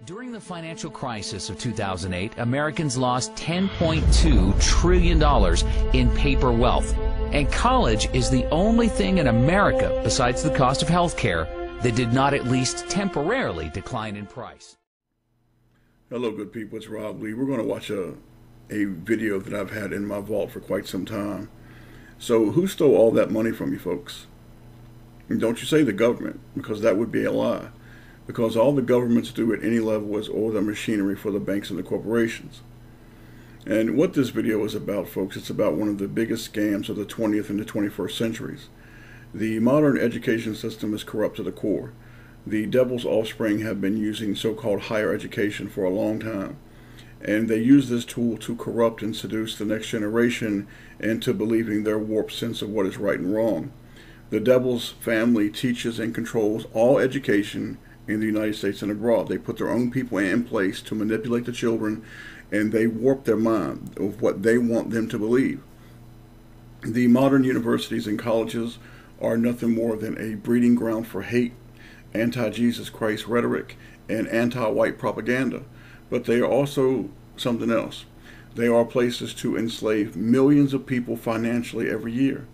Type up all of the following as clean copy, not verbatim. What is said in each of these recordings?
During the financial crisis of 2008, Americans lost $10.2 trillion in paper wealth. And college is the only thing in America, besides the cost of health care, that did not at least temporarily decline in price. Hello, good people. It's Rob Lee. We're going to watch a video that I've had in my vault for quite some time. So who stole all that money from you folks? And don't you say the government, because that would be a lie. Because all the governments do at any level is oil the machinery for the banks and the corporations. And what this video is about, folks, it's about one of the biggest scams of the 20th and the 21st centuries. The modern education system is corrupt to the core. The devil's offspring have been using so-called higher education for a long time. And they use this tool to corrupt and seduce the next generation into believing their warped sense of what is right and wrong. The devil's family teaches and controls all education in the United States and abroad. They put their own people in place to manipulate the children, and they warp their mind of what they want them to believe. The modern universities and colleges are nothing more than a breeding ground for hate, anti-Jesus Christ rhetoric, and anti-white propaganda. But they are also something else. They are places to enslave millions of people financially every year.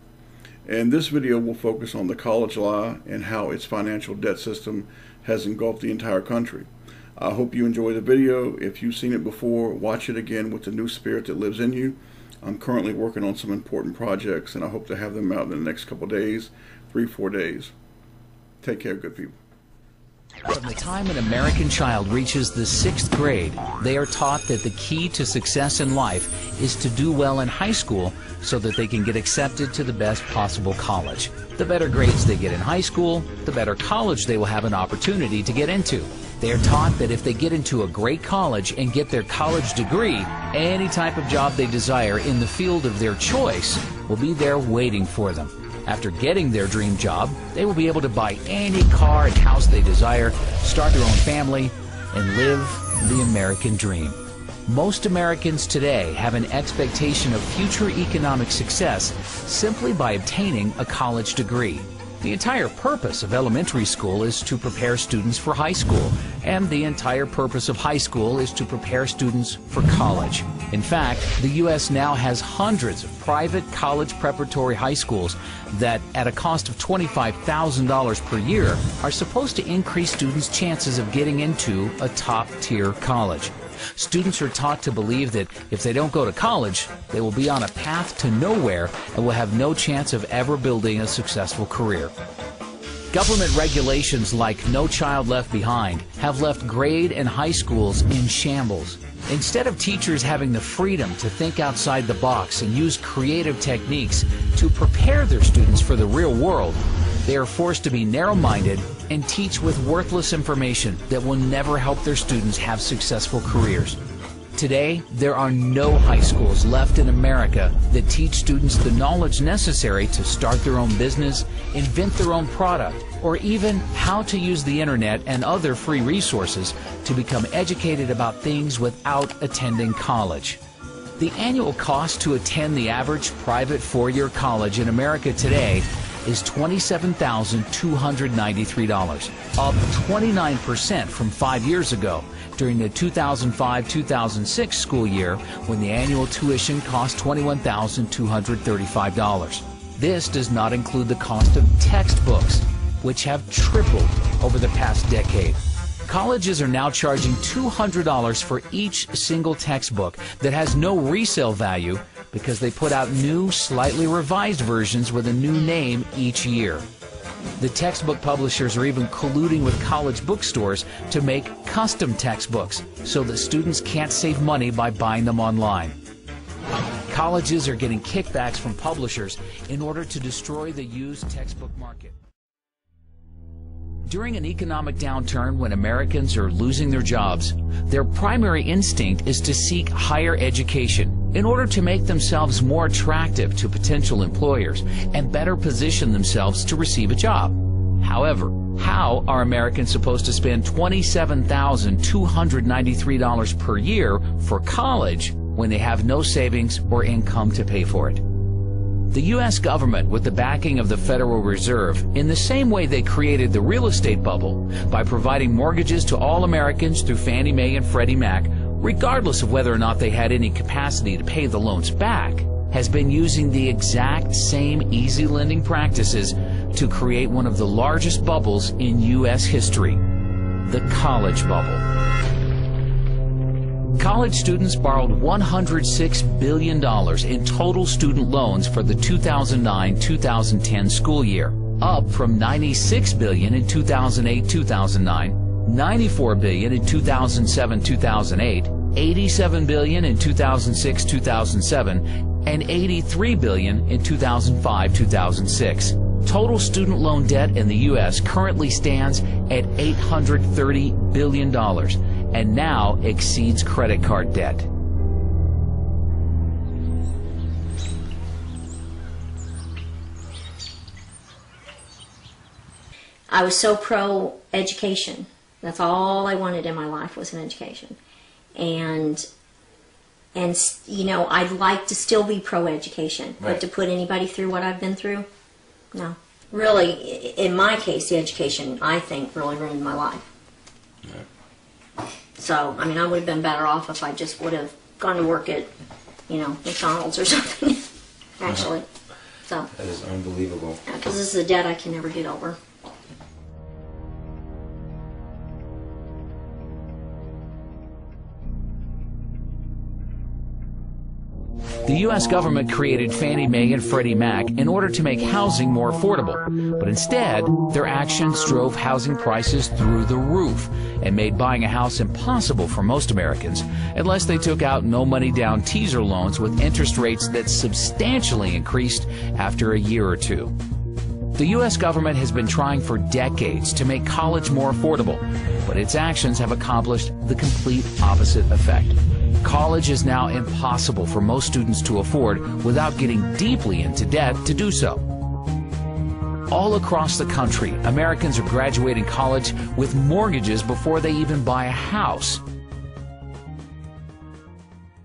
And this video will focus on the college lie and how its financial debt system has engulfed the entire country. I hope you enjoy the video. If you've seen it before, watch it again with the new spirit that lives in you. I'm currently working on some important projects, and I hope to have them out in the next couple days, 3-4 days. Take care, good people. From the time an American child reaches the 6th grade, they are taught that the key to success in life is to do well in high school so that they can get accepted to the best possible college. The better grades they get in high school, the better college they will have an opportunity to get into. They are taught that if they get into a great college and get their college degree, any type of job they desire in the field of their choice will be there waiting for them. After getting their dream job, they will be able to buy any car and house they desire, start their own family, and live the American dream. Most Americans today have an expectation of future economic success simply by obtaining a college degree. The entire purpose of elementary school is to prepare students for high school, and the entire purpose of high school is to prepare students for college. In fact, the U.S. now has hundreds of private college preparatory high schools that, at a cost of $25,000 per year, are supposed to increase students' chances of getting into a top-tier college. Students are taught to believe that if they don't go to college, they will be on a path to nowhere and will have no chance of ever building a successful career. Government regulations like No Child Left Behind have left grade and high schools in shambles. Instead of teachers having the freedom to think outside the box and use creative techniques to prepare their students for the real world, they are forced to be narrow-minded and teach with worthless information that will never help their students have successful careers. Today, there are no high schools left in America that teach students the knowledge necessary to start their own business, invent their own product, or even how to use the internet and other free resources to become educated about things without attending college. The annual cost to attend the average private four-year college in America today is $27,293, up 29% from 5 years ago, during the 2005-2006 school year, when the annual tuition cost $21,235. This does not include the cost of textbooks, which have tripled over the past decade. Colleges are now charging $200 for each single textbook that has no resale value because they put out new, slightly revised versions with a new name each year. The textbook publishers are even colluding with college bookstores to make custom textbooks so that students can't save money by buying them online. Colleges are getting kickbacks from publishers in order to destroy the used textbook market. During an economic downturn when Americans are losing their jobs, their primary instinct is to seek higher education in order to make themselves more attractive to potential employers and better position themselves to receive a job. However, how are Americans supposed to spend $27,293 per year for college when they have no savings or income to pay for it? The U.S. government, with the backing of the Federal Reserve, in the same way they created the real estate bubble by providing mortgages to all Americans through Fannie Mae and Freddie Mac, regardless of whether or not they had any capacity to pay the loans back, has been using the exact same easy lending practices to create one of the largest bubbles in U.S. history, the college bubble. College students borrowed $106 billion in total student loans for the 2009-2010 school year, up from $96 billion in 2008-2009, $94 billion in 2007-2008, $87 billion in 2006-2007, and $83 billion in 2005-2006. Total student loan debt in the U.S. currently stands at $830 billion and now exceeds credit card debt. I was so pro-education. That's all I wanted in my life was an education. And you know, I'd like to still be pro-education, right. But to put anybody through what I've been through, no. Really, in my case, the education, I think, really ruined my life. Right. So, I mean, I would have been better off if I just would have gone to work at, you know, McDonald's or something, actually. So that is unbelievable. Because this is a debt I can never get over. The U.S. government created Fannie Mae and Freddie Mac in order to make housing more affordable. But instead, their actions drove housing prices through the roof and made buying a house impossible for most Americans unless they took out no-money-down teaser loans with interest rates that substantially increased after a year or two. The U.S. government has been trying for decades to make college more affordable, but its actions have accomplished the complete opposite effect. College is now impossible for most students to afford without getting deeply into debt to do so. All across the country, Americans are graduating college with mortgages before they even buy a house.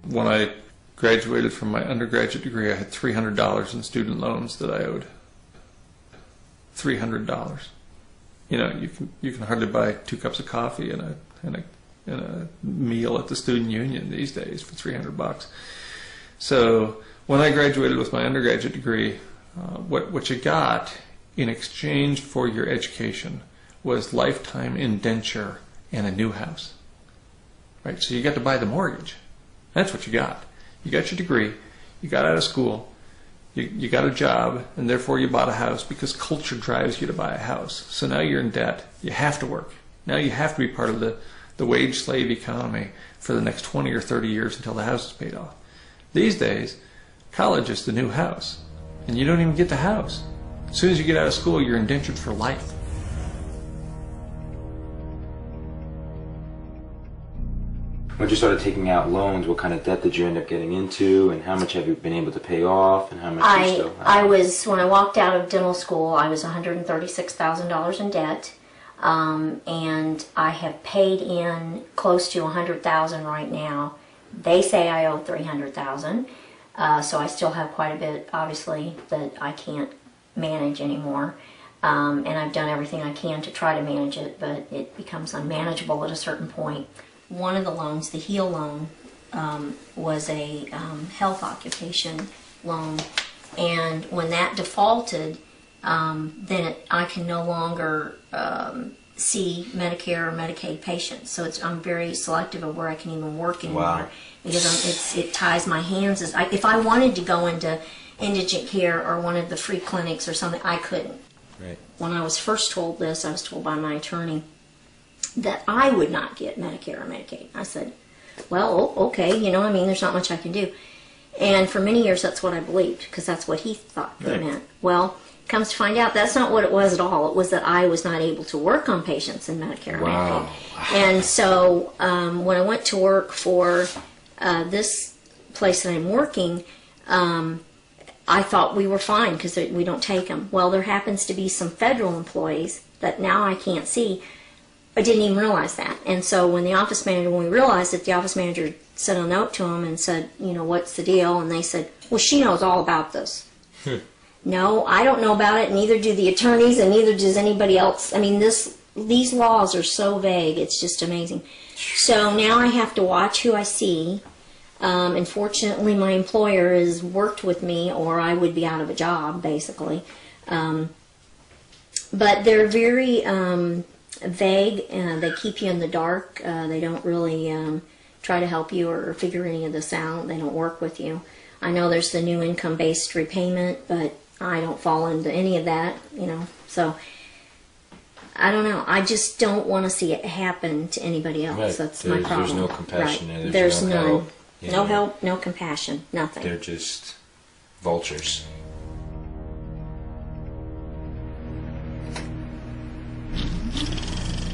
When I graduated from my undergraduate degree, I had $300 in student loans that I owed. $300. You know, you can hardly buy 2 cups of coffee and a meal at the student union these days for $300. So when I graduated with my undergraduate degree, what you got in exchange for your education was lifetime indenture and a new house. Right? So you got to buy the mortgage. That's what you got. You got your degree, you got out of school, you got a job, and therefore you bought a house because culture drives you to buy a house. So now you're in debt. You have to work. Now you have to be part of the wage slave economy for the next 20 or 30 years until the house is paid off. These days, college is the new house, and you don't even get the house. As soon as you get out of school, you're indentured for life. When you started taking out loans, what kind of debt did you end up getting into, and how much have you been able to pay off, and how much you still have? When I walked out of dental school, I was $136,000 in debt. And I have paid in close to $100,000 right now. They say I owe $300,000, so I still have quite a bit, obviously, that I can't manage anymore. And I've done everything I can to try to manage it, but it becomes unmanageable at a certain point. One of the loans, the HEAL loan, was a health occupation loan, and when that defaulted, then I can no longer see Medicare or Medicaid patients. So I'm very selective of where I can even work anymore. Wow. Because it ties my hands. If I wanted to go into indigent care or one of the free clinics or something, I couldn't. Right. When I was first told this, I was told by my attorney that I would not get Medicare or Medicaid. I said, well, okay, you know, I mean, there's not much I can do. And for many years, that's what I believed, because that's what he thought they meant. Well, comes to find out that's not what it was at all. It was that I was not able to work on patients in Medicare and Medicaid. And so when I went to work for this place that I'm working, I thought we were fine because we don't take them. Well, there happens to be some federal employees that now I can't see. I didn't even realize that. And so when we realized it, the office manager sent a note to them and said, you know, what's the deal? And they said, well, she knows all about this. No, I don't know about it, neither do the attorneys, and neither does anybody else. I mean, these laws are so vague, it's just amazing. So now I have to watch who I see. Unfortunately, my employer has worked with me, or I would be out of a job, basically. But they're very vague, and they keep you in the dark. They don't really try to help you or figure any of this out. They don't work with you. I know there's the new income-based repayment, but I don't fall into any of that, you know. So I don't know. I just don't want to see it happen to anybody else. Right. That's my problem. There's no compassion right. there. There's no none. help. No help, no compassion, nothing. They're just vultures.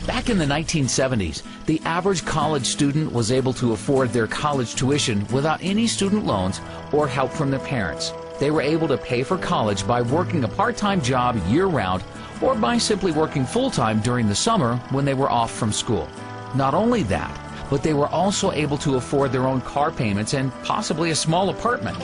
Back in the 1970s, the average college student was able to afford their college tuition without any student loans or help from their parents. They were able to pay for college by working a part-time job year-round or by simply working full-time during the summer when they were off from school. Not only that, but they were also able to afford their own car payments and possibly a small apartment.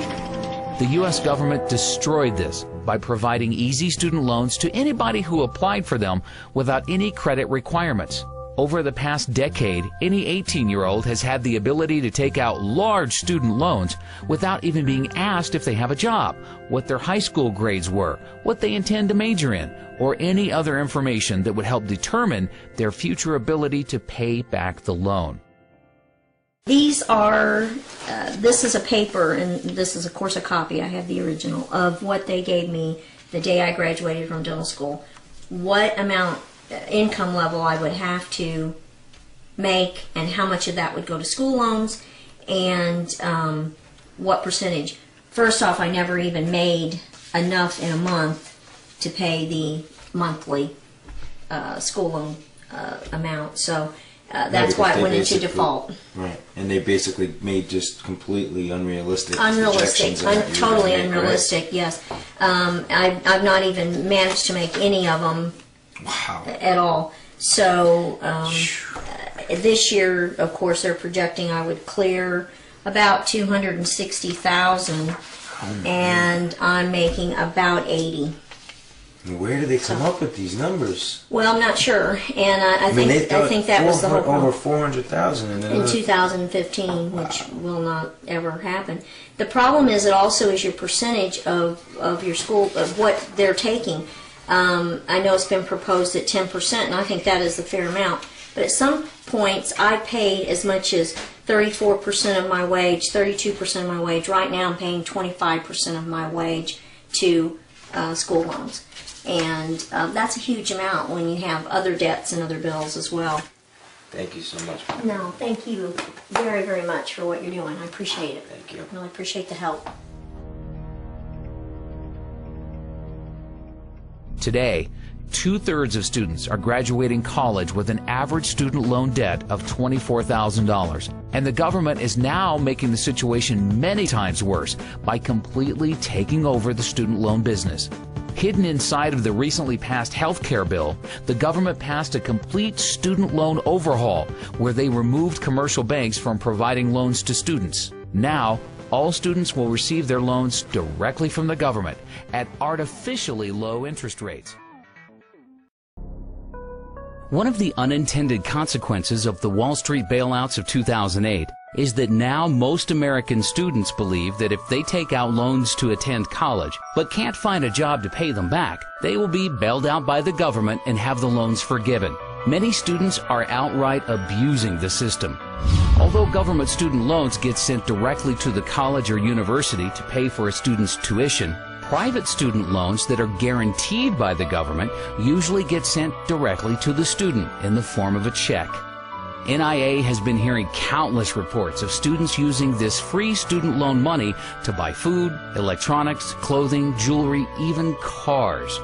The U.S. government destroyed this by providing easy student loans to anybody who applied for them without any credit requirements. Over the past decade, any 18-year-old has had the ability to take out large student loans without even being asked if they have a job, what their high school grades were, what they intend to major in, or any other information that would help determine their future ability to pay back the loan. These are, this is a paper, and this is of course a copy, I have the original, of what they gave me the day I graduated from dental school. What amount, income level I would have to make, and how much of that would go to school loans, and what percentage. First off, I never even made enough in a month to pay the monthly school loan amount, so that's why it went into default. Right, and they basically made just completely unrealistic Unrealistic, projections totally make, unrealistic, right? Yes. I've not even managed to make any of them at all. So this year, of course, they're projecting I would clear about $260,000, and I'm making about 80. Where do they come up with these numbers? Well, I'm not sure, and I think that was the whole problem. Over 400,000 in 2015, which will not ever happen. The problem is, it also is your percentage of your school, of what they're taking. I know it's been proposed at 10%, and I think that is the fair amount. But at some points, I paid as much as 34% of my wage, 32% of my wage. Right now, I'm paying 25% of my wage to school loans. And that's a huge amount when you have other debts and other bills as well. Thank you so much. No, thank you very, very much for what you're doing. I appreciate it. Thank you. I really appreciate the help. Today, 2/3 of students are graduating college with an average student loan debt of $24,000. And the government is now making the situation many times worse by completely taking over the student loan business. Hidden inside of the recently passed health care bill, the government passed a complete student loan overhaul where they removed commercial banks from providing loans to students. Now, all students will receive their loans directly from the government at artificially low interest rates. One of the unintended consequences of the Wall Street bailouts of 2008 is that now most American students believe that if they take out loans to attend college but can't find a job to pay them back, they will be bailed out by the government and have the loans forgiven. Many students are outright abusing the system. Although government student loans get sent directly to the college or university to pay for a student's tuition, private student loans that are guaranteed by the government usually get sent directly to the student in the form of a check. NIA has been hearing countless reports of students using this free student loan money to buy food, electronics, clothing, jewelry, even cars.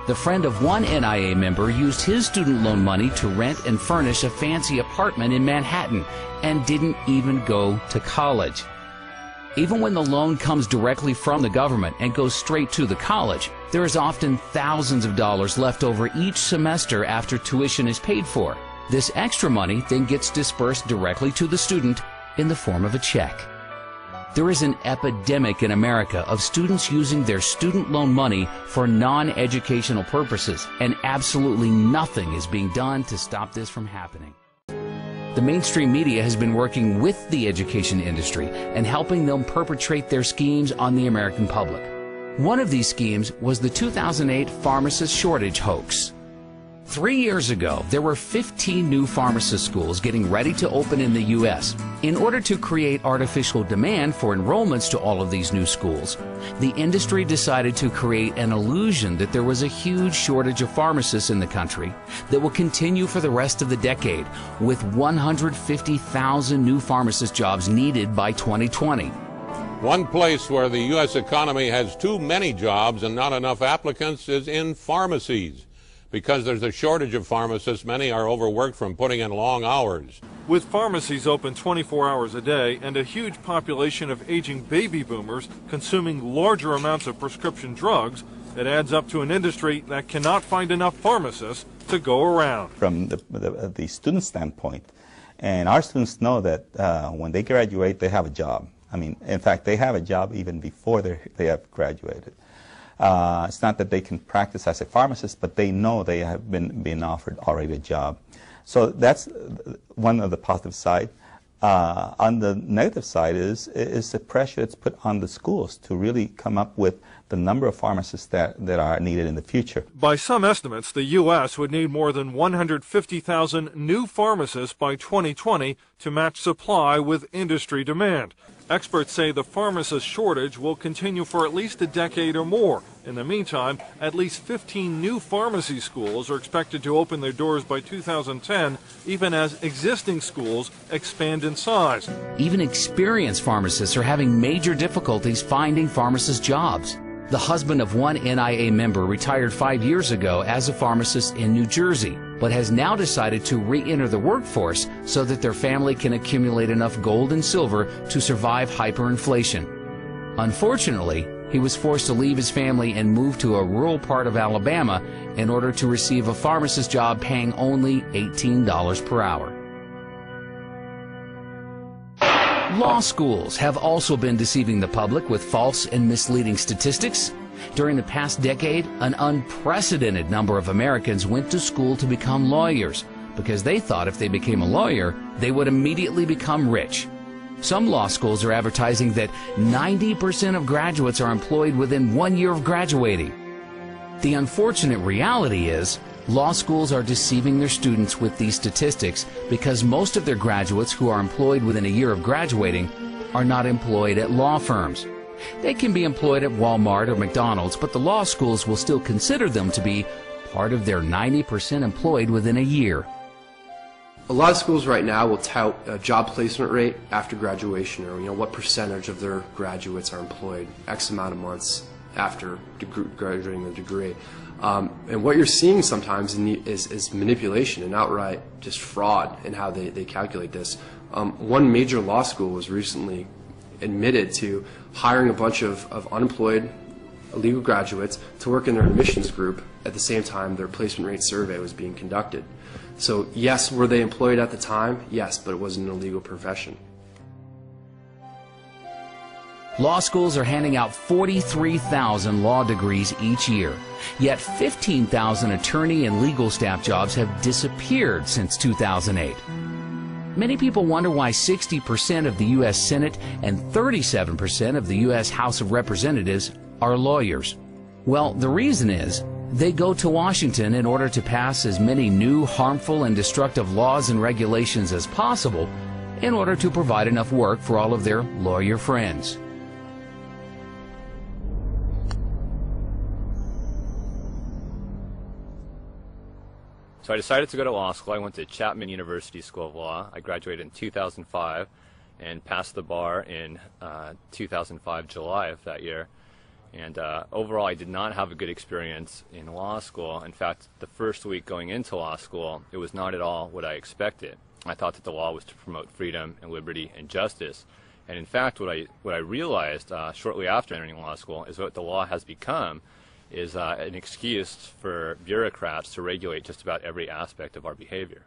The friend of one NIA member used his student loan money to rent and furnish a fancy apartment in Manhattan and didn't even go to college. Even when the loan comes directly from the government and goes straight to the college, there is often thousands of dollars left over each semester after tuition is paid for. This extra money then gets dispersed directly to the student in the form of a check. There is an epidemic in America of students using their student loan money for non-educational purposes, and absolutely nothing is being done to stop this from happening. The mainstream media has been working with the education industry and helping them perpetrate their schemes on the American public. One of these schemes was the 2008 pharmacist shortage hoax. 3 years ago, there were 15 new pharmacist schools getting ready to open in the U.S. In order to create artificial demand for enrollments to all of these new schools, the industry decided to create an illusion that there was a huge shortage of pharmacists in the country that will continue for the rest of the decade, with 150,000 new pharmacist jobs needed by 2020. One place where the U.S. economy has too many jobs and not enough applicants is in pharmacies. Because there's a shortage of pharmacists, many are overworked from putting in long hours. With pharmacies open 24 hours a day and a huge population of aging baby boomers consuming larger amounts of prescription drugs, it adds up to an industry that cannot find enough pharmacists to go around. From the student standpoint, and our students know that when they graduate, they have a job. I mean, in fact, they have a job even before they have graduated. It's not that they can practice as a pharmacist, but they know they have been offered already a job. So that's one of the positive side. On the negative side is the pressure that's put on the schools to really come up with the number of pharmacists that are needed in the future. By some estimates, the U.S. would need more than 150,000 new pharmacists by 2020 to match supply with industry demand. Experts say the pharmacist shortage will continue for at least a decade or more. In the meantime, at least 15 new pharmacy schools are expected to open their doors by 2010, even as existing schools expand in size. Even experienced pharmacists are having major difficulties finding pharmacist jobs. The husband of one NIA member retired 5 years ago as a pharmacist in New Jersey, but has now decided to re-enter the workforce so that their family can accumulate enough gold and silver to survive hyperinflation. Unfortunately, he was forced to leave his family and move to a rural part of Alabama in order to receive a pharmacist job paying only $18 per hour. Law schools have also been deceiving the public with false and misleading statistics. During the past decade, an unprecedented number of Americans went to school to become lawyers because they thought if they became a lawyer, they would immediately become rich. Some law schools are advertising that 90% of graduates are employed within 1 year of graduating. The unfortunate reality is, law schools are deceiving their students with these statistics because most of their graduates who are employed within a year of graduating are not employed at law firms. They can be employed at Walmart or McDonald's, but the law schools will still consider them to be part of their 90% employed within a year. A lot of schools right now will tout a job placement rate after graduation, or what percentage of their graduates are employed X amount of months after graduating the degree. And what you're seeing sometimes is manipulation and outright just fraud in how they calculate this. One major law school was recently admitted to hiring a bunch of unemployed illegal graduates to work in their admissions group at the same time their placement rate survey was being conducted. So yes, were they employed at the time? Yes, but it was an illegal profession. Law schools are handing out 43,000 law degrees each year, yet 15,000 attorney and legal staff jobs have disappeared since 2008. Many people wonder why 60% of the U.S. Senate and 37% of the U.S. House of Representatives are lawyers. Well, the reason is they go to Washington in order to pass as many new, harmful, and destructive laws and regulations as possible in order to provide enough work for all of their lawyer friends. So I decided to go to law school. I went to Chapman University School of Law. I graduated in 2005 and passed the bar in 2005, July of that year. And overall, I did not have a good experience in law school. In fact, the first week going into law school, it was not at all what I expected. I thought that the law was to promote freedom and liberty and justice. And in fact, what I realized shortly after entering law school is what the law has become is an excuse for bureaucrats to regulate just about every aspect of our behavior.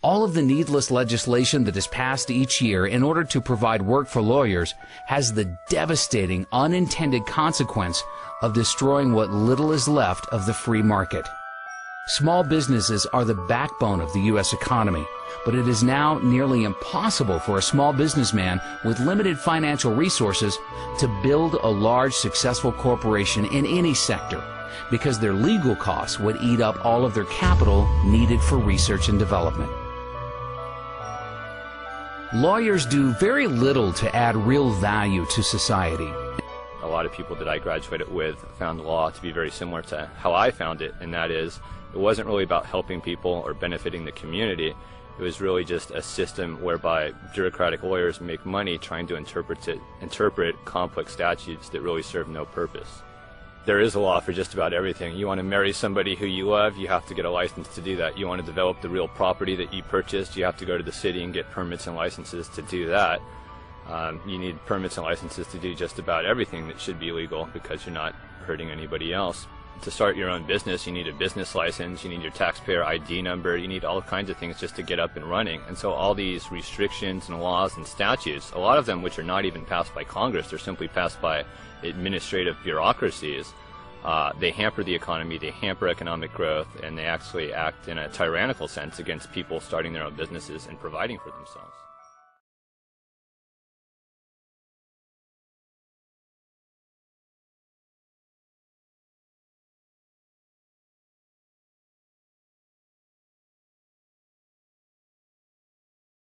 All of the needless legislation that is passed each year in order to provide work for lawyers has the devastating unintended consequence of destroying what little is left of the free market. Small businesses are the backbone of the U.S. economy, but it is now nearly impossible for a small businessman with limited financial resources to build a large, successful corporation in any sector, because their legal costs would eat up all of their capital needed for research and development. Lawyers do very little to add real value to society. A lot of people that I graduated with found law to be very similar to how I found it, and that is, it wasn't really about helping people or benefiting the community. It was really just a system whereby bureaucratic lawyers make money trying to interpret complex statutes that really serve no purpose. There is a law for just about everything. You want to marry somebody who you love, you have to get a license to do that. You want to develop the real property that you purchased, you have to go to the city and get permits and licenses to do that. You need permits and licenses to do just about everything that should be legal because you're not hurting anybody else. To start your own business, you need a business license, you need your taxpayer ID number, you need all kinds of things just to get up and running. And so all these restrictions and laws and statutes, a lot of them which are not even passed by Congress, they're simply passed by administrative bureaucracies. They hamper the economy, they hamper economic growth, and they actually act in a tyrannical sense against people starting their own businesses and providing for themselves.